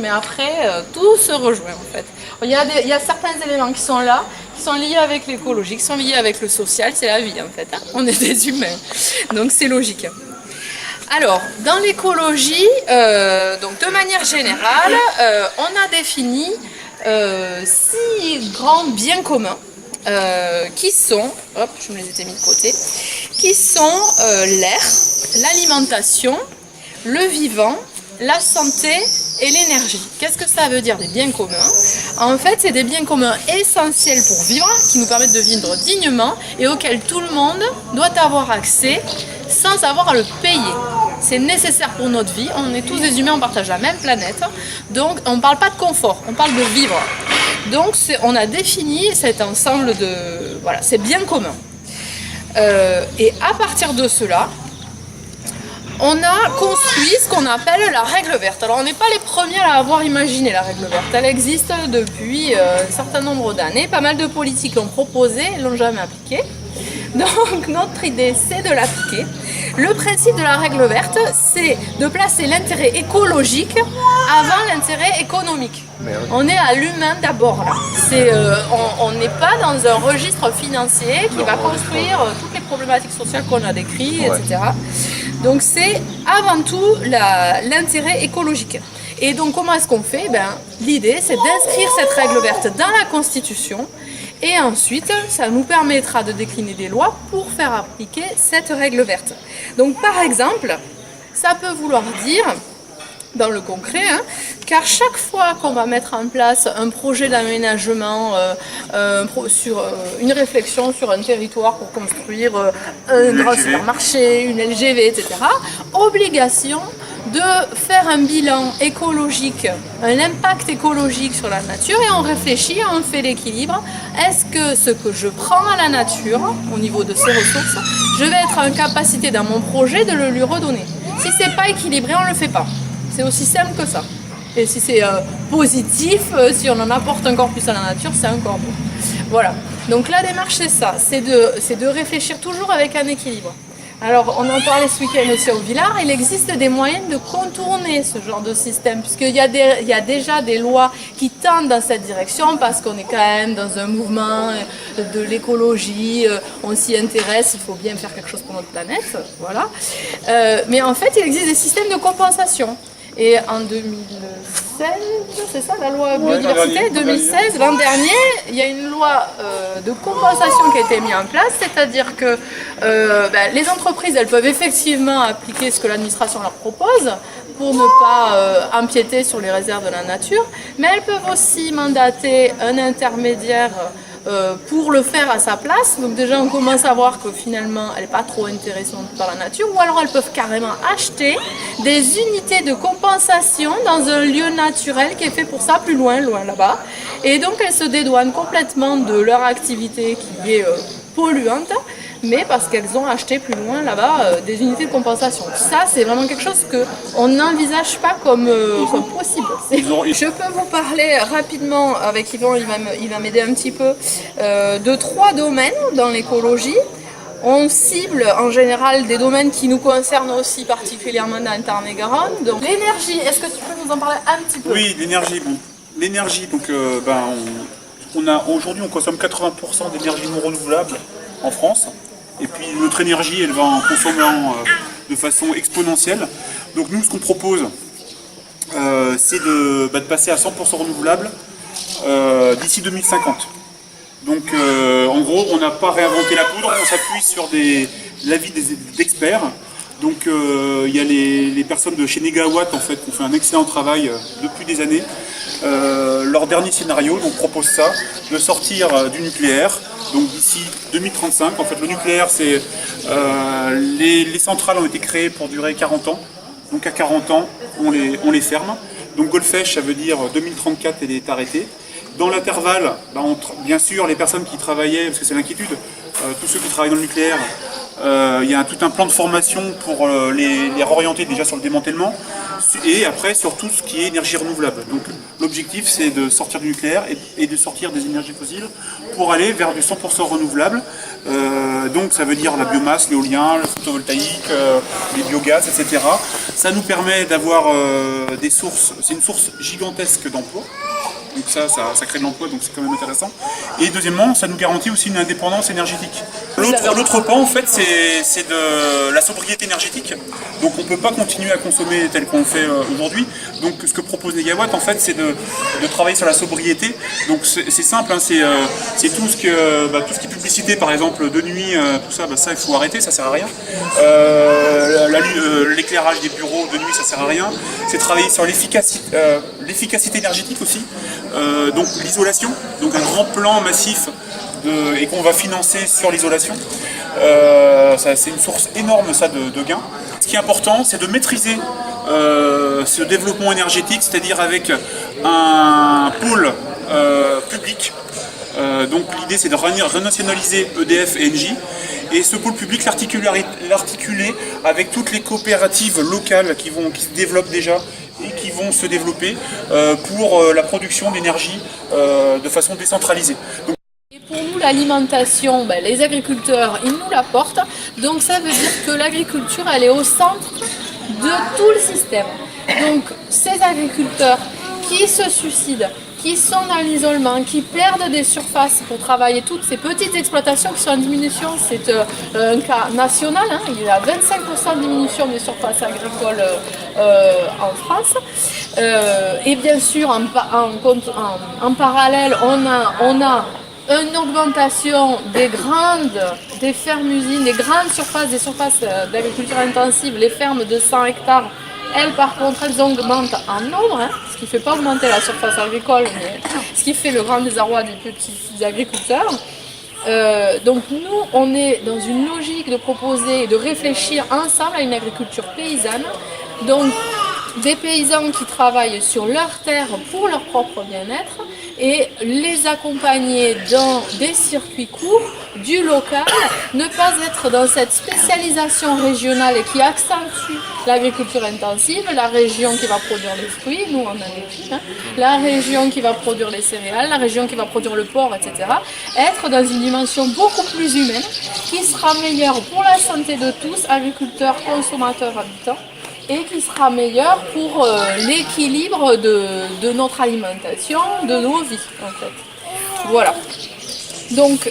mais après, tout se rejoint en fait. Il y a certains éléments qui sont là, qui sont liés avec l'écologie, qui sont liés avec le social, c'est la vie en fait. Hein. On est des humains, donc c'est logique. Alors, dans l'écologie, donc de manière générale, on a défini 6 grands biens communs qui sont, hop, je me les ai mis de côté, qui sont l'air, l'alimentation, le vivant, la santé et l'énergie. Qu'est-ce que ça veut dire des biens communs? En fait, c'est des biens communs essentiels pour vivre, qui nous permettent de vivre dignement et auxquels tout le monde doit avoir accès sans avoir à le payer. C'est nécessaire pour notre vie, on est tous des humains, on partage la même planète, donc on ne parle pas de confort, on parle de vivre. Donc on a défini cet ensemble de ces biens communs. Et à partir de cela, on a construit ce qu'on appelle la règle verte. Alors on n'est pas les premiers à avoir imaginé la règle verte, elle existe depuis un certain nombre d'années, pas mal de politiques l'ont proposée, ils ne l'ont jamais appliquée. Donc notre idée c'est de l'appliquer. Le principe de la règle verte, c'est de placer l'intérêt écologique avant l'intérêt économique. On est à l'humain d'abord là. On n'est pas dans un registre financier qui va construire toutes les problématiques sociales qu'on a décrites, etc. Donc c'est avant tout l'intérêt écologique. Et donc comment est-ce qu'on fait? L'idée c'est d'inscrire cette règle verte dans la Constitution. Et ensuite, ça nous permettra de décliner des lois pour faire appliquer cette règle verte. Donc par exemple, ça peut vouloir dire, dans le concret, qu'à chaque fois qu'on va mettre en place un projet d'aménagement, une réflexion sur un territoire pour construire un grand supermarché, une LGV, etc., obligation de faire un bilan écologique, un impact écologique sur la nature et on réfléchit, on fait l'équilibre. Est-ce que ce que je prends à la nature, au niveau de ses ressources, je vais être en capacité dans mon projet de le lui redonner? Si c'est pas équilibré, on le fait pas. C'est aussi simple que ça. Et si c'est positif, si on en apporte encore plus à la nature, c'est encore mieux. Voilà. Donc la démarche, c'est ça, c'est de réfléchir toujours avec un équilibre. Alors, on en parlait ce week-end aussi au Villard, il existe des moyens de contourner ce genre de système, puisqu'il y a déjà des lois qui tendent dans cette direction, parce qu'on est quand même dans un mouvement de l'écologie, on s'y intéresse, il faut bien faire quelque chose pour notre planète, voilà. Mais en fait, il existe des systèmes de compensation. Et en 2016, c'est ça la loi biodiversité, 2016, l'an dernier, il y a une loi de compensation qui a été mise en place, c'est-à-dire que les entreprises, elles peuvent effectivement appliquer ce que l'administration leur propose pour ne pas empiéter sur les réserves de la nature, mais elles peuvent aussi mandater un intermédiaire pour le faire à sa place. Donc déjà on commence à voir que finalement elle n'est pas trop intéressante par la nature, ou alors elles peuvent carrément acheter des unités de compensation dans un lieu naturel qui est fait pour ça, plus loin là-bas, et donc elles se dédouanent complètement de leur activité qui est polluante, mais parce qu'elles ont acheté plus loin là-bas des unités de compensation. Ça, c'est vraiment quelque chose qu'on n'envisage pas comme possible. Je peux vous parler rapidement, avec Yvan, il va m'aider un petit peu, de 3 domaines dans l'écologie. On cible en général des domaines qui nous concernent aussi particulièrement dans le Tarn-et-Garonne. Donc l'énergie, est-ce que tu peux nous en parler un petit peu? Oui, l'énergie. Bon. L'énergie, donc aujourd'hui on consomme 80% d'énergie non renouvelable en France. Et puis notre énergie, elle va en consommant de façon exponentielle. Donc nous, ce qu'on propose, c'est de passer à 100% renouvelable d'ici 2050. Donc en gros, on n'a pas réinventé la poudre, on s'appuie sur l'avis d'experts. Donc il y a les personnes de chez Negawatt en fait, qui ont fait un excellent travail depuis des années. Leur dernier scénario donc, propose ça, de sortir du nucléaire, donc d'ici 2035. En fait, le nucléaire, c'est les centrales ont été créées pour durer 40 ans. Donc à 40 ans, on les ferme. Donc Golfech, ça veut dire 2034, elle est arrêtée. Dans l'intervalle, bien sûr, les personnes qui travaillaient, parce que c'est l'inquiétude, tous ceux qui travaillent dans le nucléaire, Il y a tout un plan de formation pour les réorienter déjà sur le démantèlement et après sur tout ce qui est énergie renouvelable. Donc l'objectif c'est de sortir du nucléaire et de sortir des énergies fossiles pour aller vers du 100% renouvelable. Donc ça veut dire la biomasse, l'éolien, le photovoltaïque, les biogaz, etc. Ça nous permet d'avoir des sources, c'est une source gigantesque d'emplois. Donc ça crée de l'emploi, donc c'est quand même intéressant. Et deuxièmement, ça nous garantit aussi une indépendance énergétique. L'autre pan, en fait, c'est de la sobriété énergétique. Donc on ne peut pas continuer à consommer tel qu'on le fait aujourd'hui. Donc ce que propose Negawatt, en fait, c'est de travailler sur la sobriété. Donc c'est simple, hein, c'est tout ce qui est publicité, par exemple, de nuit, tout ça, ça il faut arrêter, ça sert à rien. L'éclairage des bureaux de nuit, ça sert à rien. C'est travailler sur l'efficacité énergétique aussi. Donc l'isolation, donc un grand plan massif et qu'on va financer sur l'isolation. C'est une source énorme ça, de gains. Ce qui est important, c'est de maîtriser ce développement énergétique, c'est-à-dire avec un pôle public. Donc l'idée c'est de renationaliser EDF et Engie. Et ce pôle public, l'articuler avec toutes les coopératives locales qui se développent déjà et qui vont se développer pour la production d'énergie de façon décentralisée. Donc, et pour nous, l'alimentation, les agriculteurs, ils nous l'apportent. Donc ça veut dire que l'agriculture, elle est au centre de tout le système. Donc ces agriculteurs qui se suicident, qui sont dans l'isolement, qui perdent des surfaces pour travailler toutes ces petites exploitations qui sont en diminution, c'est un cas national, hein. Il y a 25% de diminution des surfaces agricoles en France. Et bien sûr, en parallèle, on a une augmentation des fermes-usines, des grandes surfaces, des surfaces d'agriculture intensive, les fermes de 100 hectares. Elles, par contre, elles augmentent en nombre, hein, ce qui ne fait pas augmenter la surface agricole, mais ce qui fait le grand désarroi des petits agriculteurs. Donc nous, on est dans une logique de proposer et de réfléchir ensemble à une agriculture paysanne. Donc des paysans qui travaillent sur leur terre pour leur propre bien-être et les accompagner dans des circuits courts, du local, ne pas être dans cette spécialisation régionale qui accentue l'agriculture intensive, la région qui va produire les fruits, nous on en est plus, hein, la région qui va produire les céréales, la région qui va produire le porc, etc. Être dans une dimension beaucoup plus humaine qui sera meilleure pour la santé de tous, agriculteurs, consommateurs, habitants, et qui sera meilleur pour l'équilibre de notre alimentation, de nos vies en fait. Voilà. Donc,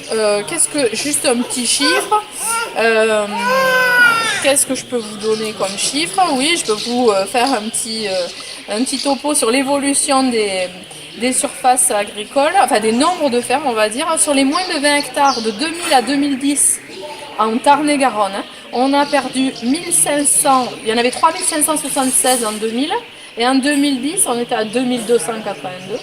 juste un petit chiffre. Qu'est-ce que je peux vous donner comme chiffre? Oui, je peux vous faire un petit topo sur l'évolution des surfaces agricoles, enfin des nombres de fermes on va dire. Sur les moins de 20 hectares de 2000 à 2010 en Tarn-et-Garonne, on a perdu 1500, il y en avait 3576 en 2000 et en 2010 on était à 2282.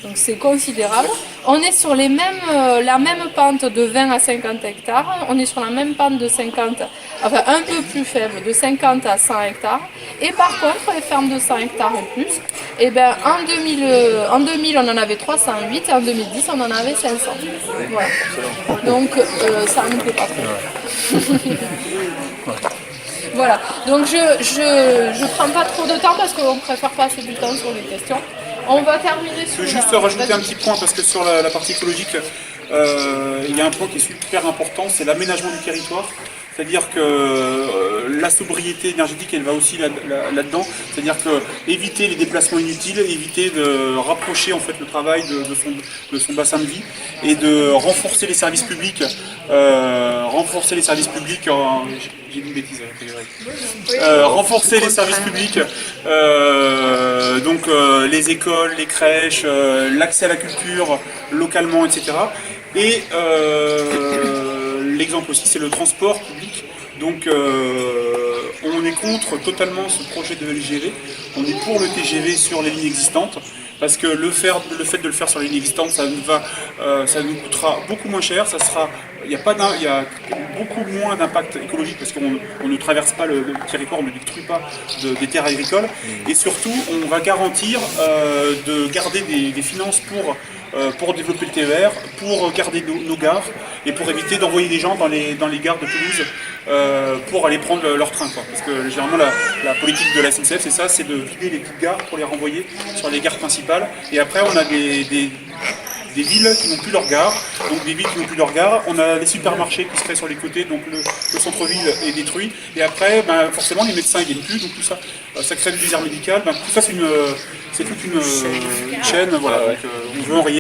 Donc c'est considérable. On est sur la même pente de 20 à 50 hectares. On est sur la même pente de 50, enfin un peu plus faible, de 50 à 100 hectares. Et par contre, les fermes de 100 hectares et plus, en 2000, on en avait 308 et en 2010, on en avait 500. Voilà. Donc ça ne nous plaît pas trop. Voilà. Donc je prends pas trop de temps parce qu'on préfère passer du temps sur les questions. On va terminer sur. Je veux juste rajouter un petit point parce que sur la partie écologique, il y a un point qui est super important, c'est l'aménagement du territoire. C'est-à-dire que la sobriété énergétique, elle va aussi là-dedans. C'est-à-dire que éviter les déplacements inutiles, éviter de rapprocher en fait le travail de son bassin de vie et de renforcer les services publics. J'ai dit une bêtise. Renforcer les services publics, donc les écoles, les crèches, l'accès à la culture localement, etc. Et l'exemple aussi, c'est le transport public. Donc on est contre totalement ce projet de LGV. On est pour le TGV sur les lignes existantes. Parce que le fait de le faire sur les lignes existantes, ça nous coûtera beaucoup moins cher. Il y a beaucoup moins d'impact écologique parce qu'on ne traverse pas le territoire, on ne détruit pas des terres agricoles. Et surtout, on va garantir de garder des finances pour pour développer le TER, pour garder nos gares et pour éviter d'envoyer des gens dans les gares de Toulouse pour aller prendre leur train, quoi. Parce que généralement la politique de la SNCF c'est ça, c'est de vider les petites gares pour les renvoyer sur les gares principales. Et après on a des villes qui n'ont plus leur gare, donc des villes qui n'ont plus leur gare, on a les supermarchés qui seraient sur les côtés, donc le centre-ville est détruit, et après forcément les médecins ne viennent plus, donc tout ça, ça crée des déserts médicales, tout ça c'est toute une chaîne, voilà, donc on veut enrayer.